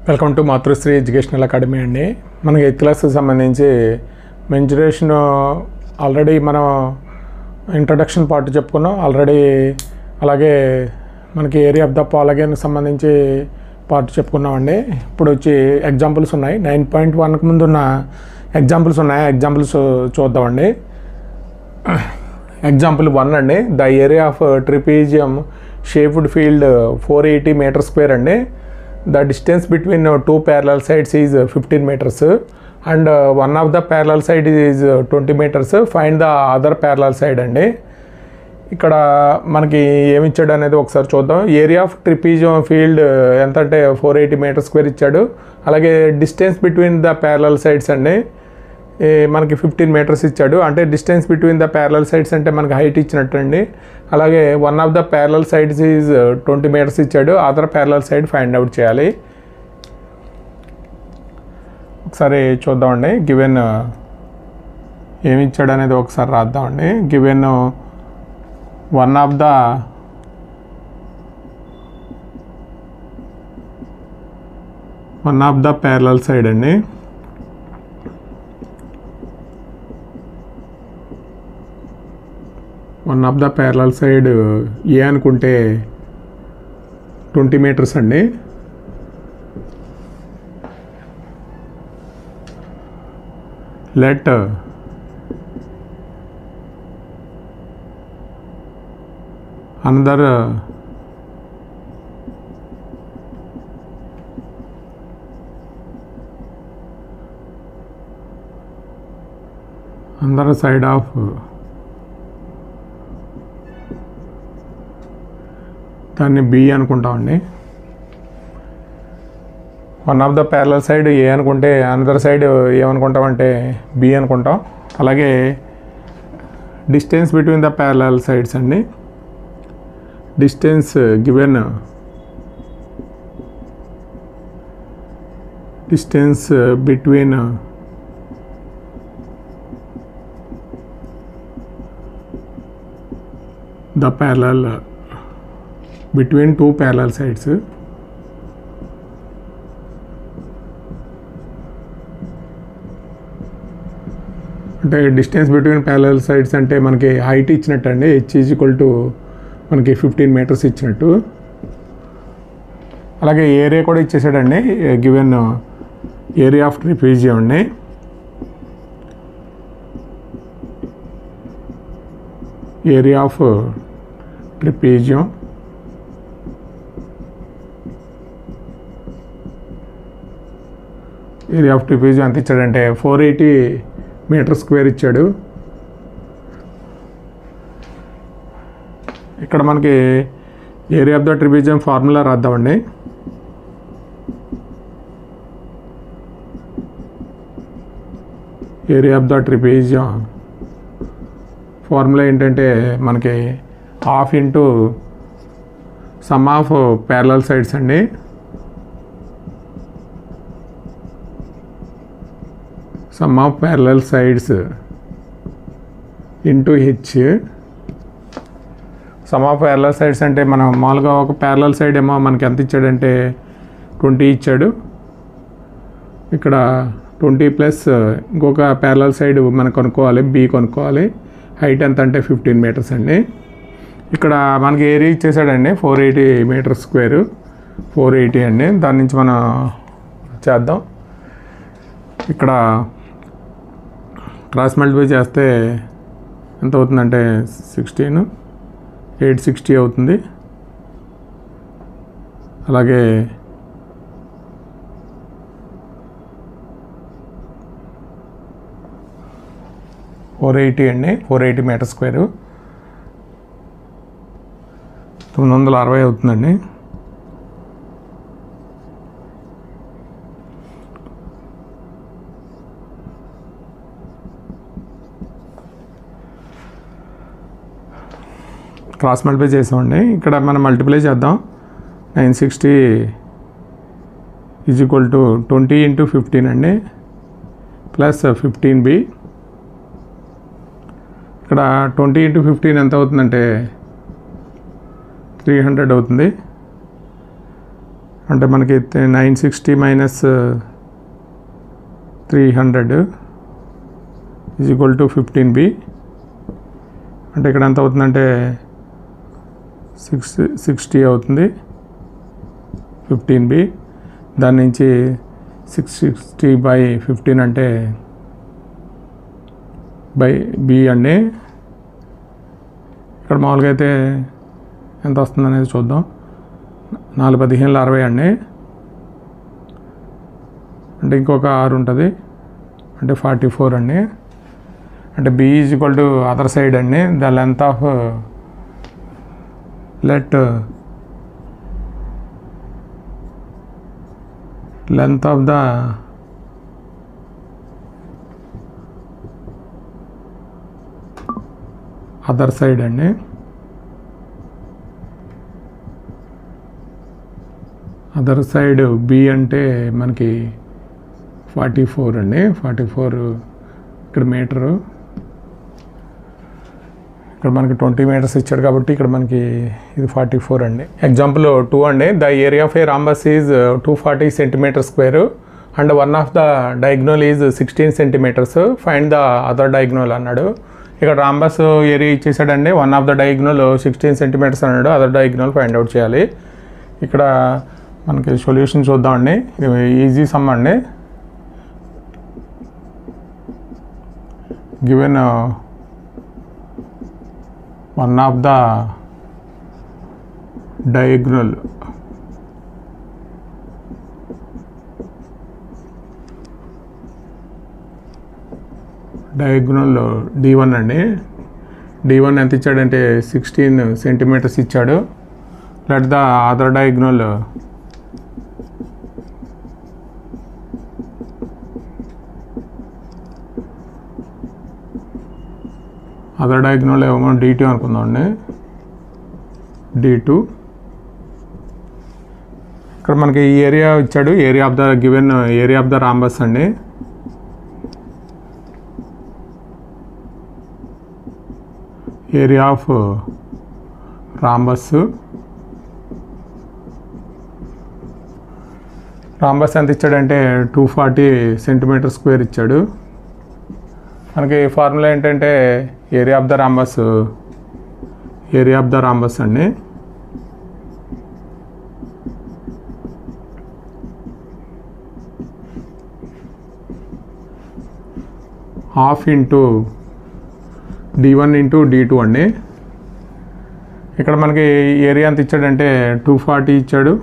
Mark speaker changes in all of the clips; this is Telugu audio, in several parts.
Speaker 1: Welcome to Matrusri educational academy అండి. మనకి 8th క్లాస్కి సంబంధించి మెన్సురేషన్ ఆల్రెడీ మనం ఇంట్రడక్షన్ పార్ట్ చెప్పుకున్నాం ఆల్రెడీ. అలాగే మనకి ఏరియా ఆఫ్ ద పాలగన్కి సంబంధించి పార్ట్ చెప్పుకున్నామండి. ఇప్పుడు వచ్చి ఎగ్జాంపుల్స్ ఉన్నాయి. 9.1కి ముందు ఉన్న ఎగ్జాంపుల్స్ ఉన్నాయి. ఎగ్జాంపుల్స్ చూద్దామండి. ఎగ్జాంపుల్ 1 అండి. The area of trapezium shaped field 480 metre square అండి. The distance between two parallel sides is 15 meters and one of the parallel side is 20 meters. Find the other parallel side అండి. ఇక్కడ మనకి ఏమి ఇచ్చాడు అనేది ఒకసారి చూద్దాం. ఏరియా ఆఫ్ ట్రిపీజియం ఫీల్డ్ ఎంత అంటే 480 మీటర్ స్క్వేర్ ఇచ్చాడు. అలాగే distance between the parallel sides అండి మనకి 15 మీటర్స్ ఇచ్చాడు. అంటే distance between the parallel sides అంటే మనకి హైట్ ఇచ్చినట్టు అండి. అలాగే one of the parallel sides is 20 meters ఇచ్చాడు. Other parallel side find out చేయాలి. ఒకసారి చూద్దామండి. గివెన్ ఏమి ఇచ్చాడు అనేది ఒకసారి రాద్దామండి. Given one of the parallel side అండి. One of the parallel side A అనుకుంటే 20 మీటర్స్ అండి. లెట్ అనదర్ సైడ్ ఆఫ్ దాన్ని బి అనుకుంటామండి. One of the parallel side A అనుకుంటే అనదర్ సైడ్ ఏమనుకుంటామంటే బి అనుకుంటాం. అలాగే distance between the parallel sides అండి. Distance given distance between the parallel between two parallel sides. అంటే డిస్టెన్స్ బిట్వీన్ ప్యారలల్ సైడ్స్ అంటే మనకి హైట్ ఇచ్చినట్టు అండి. h ఈజ్ ఈక్వల్ టు మనకి 15 మీటర్స్ ఇచ్చినట్టు. అలాగే ఏరియా కూడా ఇచ్చేసాడండి. గివెన్ ఏరియా ఆఫ్ ట్రిపీజియం అండి. Area of trapezium area of trapezium ఎంత ఇచ్చాడంటే 480 మీటర్ స్క్వేర్ ఇచ్చాడు. ఇక్కడ మనకి area of the trapezium formula రాద్దామండి. Area of the trapezium formula ఏంటంటే మనకి half into sum of parallel sides అండి. Sum of parallel sides into H. Sum of parallel sides అంటే మనం మామూలుగా ఒక ప్యారలల్ సైడ్ ఏమో మనకి ఎంత ఇచ్చాడంటే 20 ఇచ్చాడు. ఇక్కడ 20 ప్లస్ ఇంకొక ప్యారలల్ సైడ్ మనం కొనుక్కోవాలి, బి కొనుక్కోవాలి. హైట్ ఎంత అంటే 15 మీటర్స్ అండి. ఇక్కడ మనకి ఏరియా ఇచ్చేసాడండి 480 మీటర్ స్క్వేర్ 480 అండి. దాని నుంచి మనం చేద్దాం. ఇక్కడ క్రాస్ మల్టిప్లై చేస్తే ఎంత అవుతుందంటే 16 860 అవుతుంది. అలాగే అండి 480 మీటర్ స్క్వేర్ 960 అవుతుందండి. క్రాస్ మల్టిప్లై చేసామండి. ఇక్కడ మనం మల్టిప్లై చేద్దాం. 960 ఈజ్ ఈక్వల్ టు 20 ఇంటూ 15 అండి ప్లస్ 15b. ఇక్కడ 20 ఇంటూ 15 ఎంత అవుతుందంటే 300 అవుతుంది. అంటే మనకి 960 minus 300 is equal to 15b. అంటే ఇక్కడ ఎంత అవుతుందంటే 60 అవుతుంది 15b. దాని నుంచి 660/15 అంటే బై b అండి. ఇక్కడ మామూలుగా అయితే ఎంత వస్తుంది అనేది చూద్దాం. 4×15 = 60 అండి. అంటే ఇంకొక 6 ఉంటుంది అంటే 44 అండి. అంటే b is equal to other side అండి. The length of length of the other side అండి. అదర్ సైడ్ b అంటే మనకి 44 అండి. 44 ఇక్కడ మీటరు. ఇక్కడ మనకి 20 మీటర్స్ ఇచ్చాడు కాబట్టి ఇక్కడ మనకి ఇది 44 అండి. ఎగ్జాంపుల్ 2 అండి. The area of a rhombus is 240 cm² and one of the diagonal is 16 cm. Find the other diagonal అన్నాడు. ఇక్కడ రాంబస్ ఏరియా ఇచ్చేసాడండి. One of the diagonal 16 cm అన్నాడు. అదర్ డయాగ్నల్ ఫైండ్ అవుట్ చేయాలి. ఇక్కడ మనకి సొల్యూషన్ చూద్దామండి. ఈజీ సమ్ అండి. Given one of the diagonal D1 అండి. D1 ఎంత ఇచ్చాడంటే 16 cm ఇచ్చాడు. లెట్ ద అదర్ డయాగ్నల్ ఏమో D2 అనుకుందామండి. D2 ఇక్కడ మనకి ఈ ఏరియా ఇచ్చాడు. Area of the given area of the rhombus అండి. ఏరియా ఆఫ్ రాంబస్ ఎంత ఇచ్చాడంటే 240 cm² ఇచ్చాడు. మనకి ఫార్ములా ఏంటంటే ఏరియా ఆఫ్ ద రాంబస్ అండి. Half into D1 into D2 అండి. ఇక్కడ మనకి ఏరియా ఎంత ఇచ్చాడంటే 240 ఇచ్చాడు.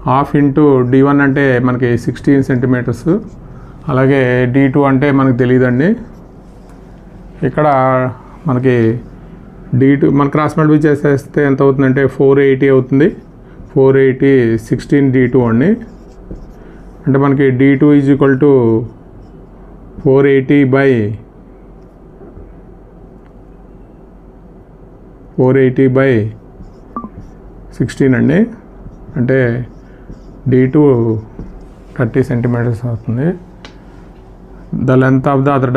Speaker 1: హాఫ్ ఇంటూ D1 అంటే మనకి 16 cm. అలాగే D2 అంటే మనకు తెలియదండి. ఇక్కడ మనకి D2 మన క్రాస్ మల్టిప్లై చేసేస్తే ఎంత అవుతుందంటే 480 అవుతుంది. 480 16 D2 అండి. అంటే మనకి D2 ఈజ్ ఈక్వల్ టు 480/16 అండి. అంటే D2 30 cm అవుతుంది. The length of the other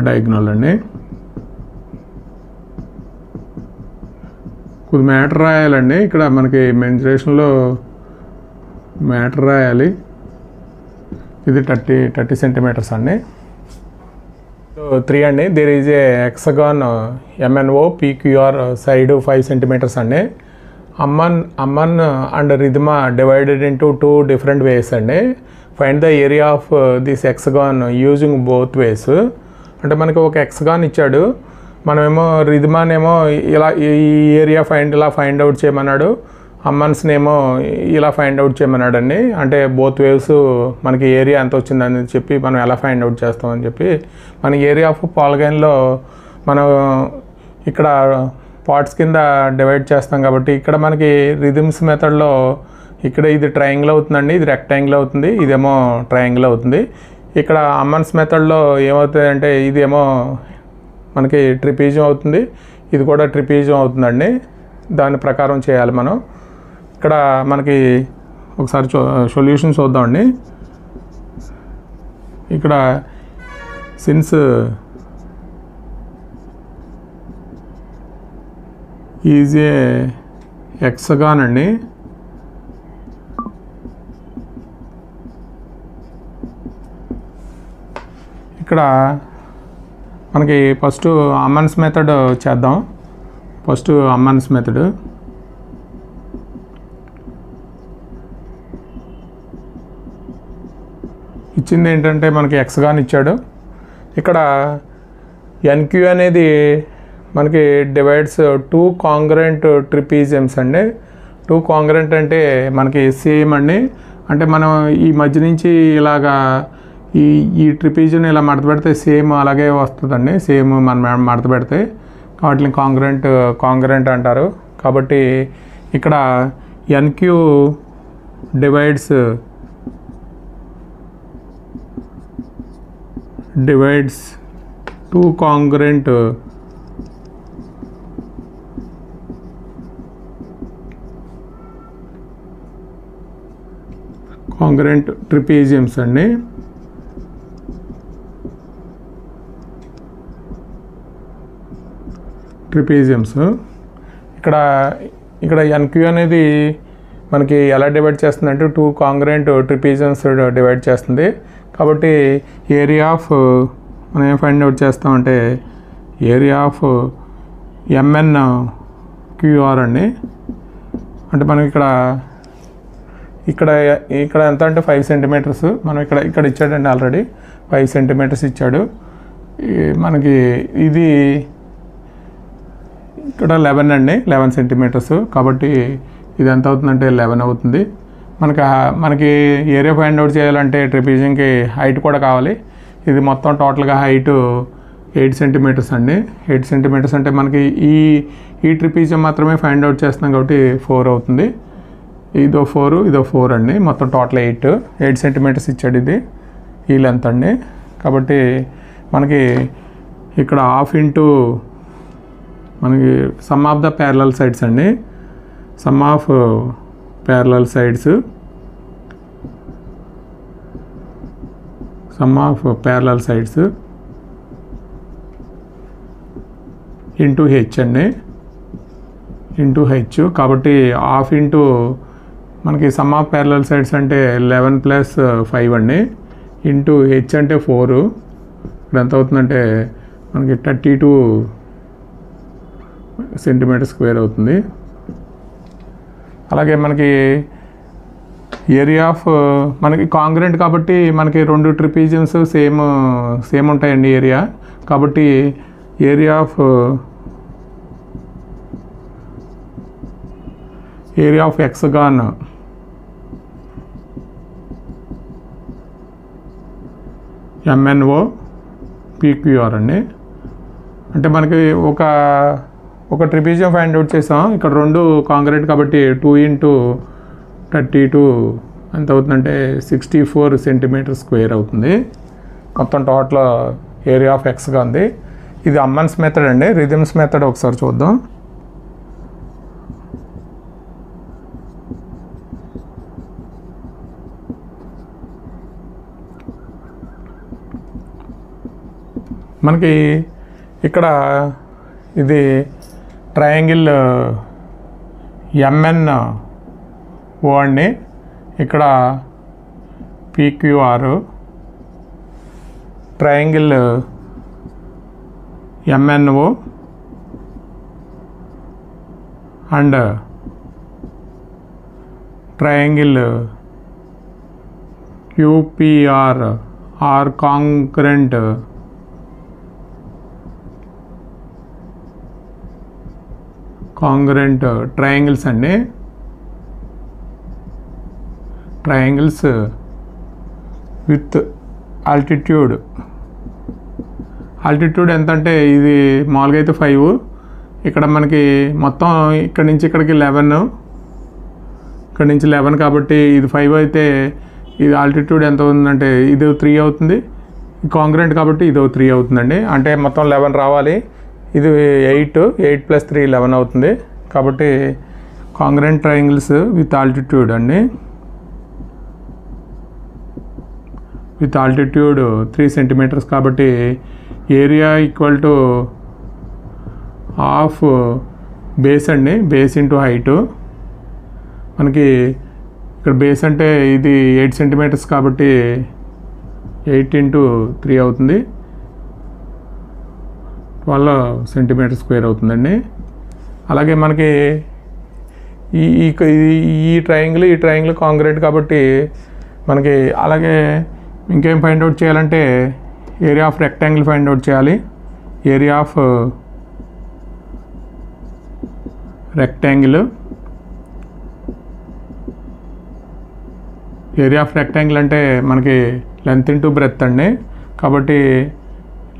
Speaker 1: diagonal అండి. కొద్ది మ్యాటర్ రాయాలండి. ఇక్కడ మనకి మెన్సురేషన్లో మ్యాటర్ రాయాలి. ఇది 30 cm అండి. 3 అండి. There is a hexagon MNO PQR side 5 cm అండి. Aman and Ridhima divided into 2 different ways అండి. Find the area of this hexagon using both ways. అంటే మనకి ఒక హెక్సగాన్ ఇచ్చాడు. మనమేమో రిథమానేమో ఇలా ఈ ఏరియా ఇలా ఫైండ్ అవుట్ చేయమన్నాడు. అమ్మన్స్నేమో ఇలా ఫైండ్ అవుట్ చేయమన్నాడు అండి. అంటే బోత్ వేవ్స్ మనకి ఏరియా ఎంత వచ్చిందని చెప్పి మనం ఎలా ఫైండ్ అవుట్ చేస్తామని చెప్పి మన ఏరియా ఆఫ్ పాలిగాన్లో మనం ఇక్కడ పార్ట్స్ కింద డివైడ్ చేస్తాం కాబట్టి ఇక్కడ మనకి రిథమ్స్ మెథడ్లో ఇక్కడ ఇది ట్రయాంగిల్ అవుతుందండి. ఇది రెక్టాంగిల్ అవుతుంది. ఇదేమో ట్రయాంగిల్ అవుతుంది. ఇక్కడ అమ్మన్స్ మెథడ్లో ఏమవుతుంది అంటే ఇదేమో మనకి ట్రిపీజియం అవుతుంది. ఇది కూడా ట్రిపీజియం అవుతుందండి. దాని ప్రకారం చేయాలి మనం. ఇక్కడ మనకి ఒకసారి సొల్యూషన్ చూద్దామండి. ఇక్కడ సిన్స్ ఈజ్ ఏ హెక్సగాన్ అండి. ఇక్కడ మనకి ఫస్ట్ అమ్మన్స్ మెథడ్ చేద్దాం. First Aman's method. ఇచ్చింది ఏంటంటే మనకి హెక్సగాన్ ఇచ్చాడు. ఇక్కడ ఎన్క్యూ అనేది మనకి డివైడ్స్ 2 కాంగ్రెంట్ ట్రిపీజియమ్స్ అండి. 2 కాంగ్రెంట్ అంటే మనకి సేమ్ అండి. అంటే మనం ఈ మధ్య నుంచి ఇలాగా ఈ ట్రిపీజియన్ ఇలా మడత పెడితే సేమ్ అలాగే వస్తుందండి. సేమ్ మనం మడత పెడితే వాటిని కాంగ్రెంట్ అంటారు. కాబట్టి ఇక్కడ ఎన్క్యూ డివైడ్స్ 2 కాంగ్రెంట్ ట్రిపీజియమ్స్ అండి. ట్రిపీజియమ్స్ ఇక్కడ ఎన్క్యూ అనేది మనకి ఎలా డివైడ్ చేస్తుందంటే 2 కాంగ్రెంట్ ట్రిపీజియమ్స్ డివైడ్ చేస్తుంది. కాబట్టి ఏరియా ఆఫ్ మనం ఏం ఫైండ్ అవుట్ చేస్తామంటే ఏరియా ఆఫ్ ఎంఎన్ క్యూఆర్ అండి. అంటే మనం ఇక్కడ ఎంత అంటే 5 సెంటీమీటర్స్. మనం ఇక్కడ ఇచ్చాడండి ఆల్రెడీ 5 సెంటీమీటర్స్ ఇచ్చాడు. మనకి ఇది ఇక్కడ 11 అండి, 11 సెంటీమీటర్స్. కాబట్టి ఇది ఎంత అవుతుందంటే 11 అవుతుంది. మనకి ఏరియా ఫైండ్ అవుట్ చేయాలంటే ట్రిపీజియంకి హైట్ కూడా కావాలి. ఇది మొత్తం టోటల్గా హైట్ 8 సెంటీమీటర్స్ అండి. 8 సెంటీమీటర్స్ అంటే మనకి ఈ ట్రిపీజియం మాత్రమే ఫైండ్ అవుట్ చేస్తున్నాం కాబట్టి 4 అవుతుంది. ఇదో 4 అండి. మొత్తం టోటల్ 8 సెంటీమీటర్స్ ఇచ్చాడు. ఇది ఈ లెంత్ అండి. కాబట్టి మనకి ఇక్కడ హాఫ్ ఇంటూ మనకి sum of the parallel sides అండి. Sum of parallel sides into H అండి. Into H. కాబట్టి హాఫ్ ఇంటూ మనకి సమ్ ఆఫ్ ప్యారలల్ సైడ్స్ అంటే 11 + 5 అండి. ఇంటూ హెచ్ అంటే 4. ఇప్పుడు ఎంత అవుతుందంటే మనకి 32 సెంటీమీటర్ స్క్వేర్ అవుతుంది. అలాగే మనకి ఏరియా ఆఫ్ మనకి కాంగ్రెంట్ కాబట్టి మనకి 2 ట్రిపీజియమ్స్ సేమ్ ఉంటాయండి ఏరియా. కాబట్టి area of hexagon MNO PQR అండి. అంటే మనకి ఒక ట్రిపీజియం ఫైండ్ అవుట్ చేసాం. ఇక్కడ 2 కాంగ్రెంట్ కాబట్టి 2 × 32 ఎంత అవుతుందంటే 64 సెంటీమీటర్ స్క్వేర్ అవుతుంది. మొత్తం టోటల్ ఏరియా ఆఫ్ హెక్సగాన్ది. ఇది అమ్మన్స్ మెథడ్ అండి. రిథమ్స్ మెథడ్ ఒకసారి చూద్దాం. మనకి ఇక్కడ ఇది ట్రయాంగిల్ ఎంఎన్ఓ అండి. ఇక్కడ PQR triangle MNO and triangle QPR are congruent triangles అండి. ట్రయాంగిల్స్ విత్ ఆల్టిట్యూడ్ ఎంత అంటే ఇది మామూలుగా అయితే 5. ఇక్కడ మనకి మొత్తం ఇక్కడ నుంచి ఇక్కడికి 11, ఇక్కడ నుంచి 11 కాబట్టి ఇది 5 అయితే ఇది ఆల్టిట్యూడ్ ఎంత ఉందంటే ఇది 3 అవుతుంది. కాంగ్రెంట్ కాబట్టి ఇది 3 అవుతుందండి. అంటే మొత్తం 11 రావాలి. ఇది 8 + 3 11 అవుతుంది. కాబట్టి కాంగ్రెంట్ ట్రయాంగిల్స్ విత్ ఆల్టిట్యూడ్ అండి. విత్ ఆల్టిట్యూడ్ 3 సెంటీమీటర్స్ కాబట్టి area equal to half base అండి, బేస్ ఇంటూ హైటు. మనకి ఇక్కడ బేస్ అంటే ఇది 8 సెంటీమీటర్స్ కాబట్టి 8 ఇంటూ 3 అవుతుంది, 12 సెంటీమీటర్ స్క్వేర్ అవుతుందండి. అలాగే మనకి ఈ ట్రయాంగిల్ కాంక్రీట్ కాబట్టి మనకి అలాగే ఇంకేం ఫైండ్ అవుట్ చేయాలంటే area of rectangle find out చేయాలి. Area of rectangle, area of rectangle అంటే మనకి లెంత్ ఇంటూ బ్రెత్ అండి. కాబట్టి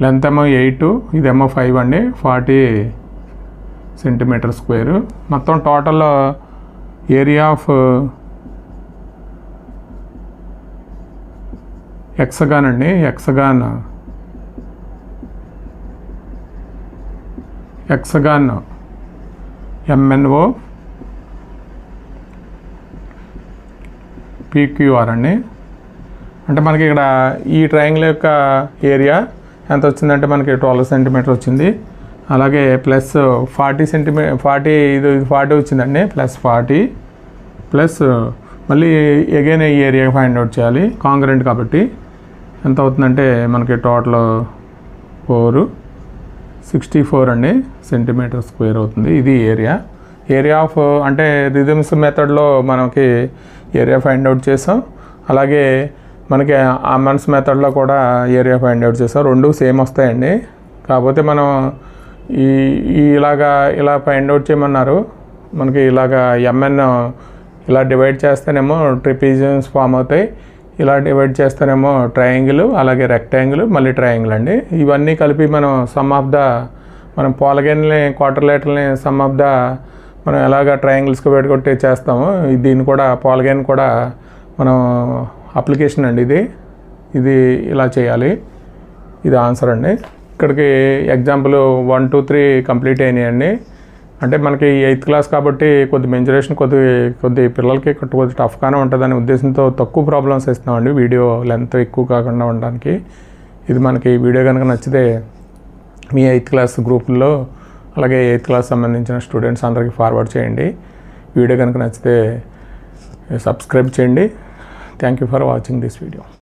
Speaker 1: లెంత్ ఏమో 8, ఇదేమో 5 అండి, 40 సెంటీమీటర్ స్క్వేర్. మొత్తం టోటల్ ఏరియా ఆఫ్ హెక్సగాన్ అండి, హెక్సగాన్ MNO PQR అండి. అంటే మనకి ఇక్కడ ఈ ట్రయాంగిల్ యొక్క ఏరియా ఎంత వచ్చిందంటే మనకి 12 సెంటీమీటర్ వచ్చింది. అలాగే ప్లస్ 40 సెంటీమీటర్, 40 వచ్చిందండి, ప్లస్ 40 ప్లస్ మళ్ళీ అగైన్ ఈ ఏరియా ఫైండ్ అవుట్ చేయాలి కాంక్రీట్ కాబట్టి. ఎంత అవుతుందంటే మనకి టోటల్ 64 అండి సెంటీమీటర్ స్క్వేర్ అవుతుంది. ఇది ఏరియా ఆఫ్ అంటే రిథమ్స్ మెథడ్లో మనకి ఏరియా ఫైండ్ అవుట్ చేసాం. అలాగే మనకి ఆమన్స్ మెథడ్లో కూడా ఏరియా ఫైండ్ అవుట్ చేసాం. రెండు సేమ్ వస్తాయండి. కాకపోతే మనం ఇలా ఫైండ్ అవుట్ చేయమన్నారు. మనకి ఇలాగా MN ఇలా డివైడ్ చేస్తేనేమో ట్రిపీజియన్స్ ఫామ్ అవుతాయి, ఇలా డివైడ్ చేస్తేనేమో ట్రయాంగిల్, అలాగే రెక్టాంగిల్, మళ్ళీ ట్రయాంగిల్ అండి. ఇవన్నీ కలిపి మనం మనం పాలగన్లని, క్వార్టర్లేటర్ని సమ్ ఆఫ్ ద మనం ఎలాగ ట్రయాంగిల్స్కి పెట్టుకొట్టి చేస్తాము, దీన్ని కూడా పాలగన్ కూడా మనం అప్లికేషన్ అండి. ఇది ఇలా చేయాలి. ఇది ఆన్సర్ అండి. ఇక్కడికి ఎగ్జాంపుల్ 1, 2, 3 కంప్లీట్ అయినాయండి. అంటే మనకి 8th క్లాస్ కాబట్టి కొద్ది మెన్చురేషన్ కొద్ది పిల్లలకి కొద్ది టఫ్గానే ఉంటుందనే ఉద్దేశంతో తక్కువ ప్రాబ్లమ్స్ ఇస్తున్నామండి, వీడియో లెంత్ ఎక్కువ కాకుండా ఉండడానికి. ఇది మనకి వీడియో కనుక నచ్చితే మీ 8th క్లాస్ గ్రూపుల్లో అలాగే 8th క్లాస్ సంబంధించిన స్టూడెంట్స్ అందరికీ ఫార్వర్డ్ చేయండి. వీడియో కనుక నచ్చితే సబ్స్క్రైబ్ చేయండి. Thank you for watching this video.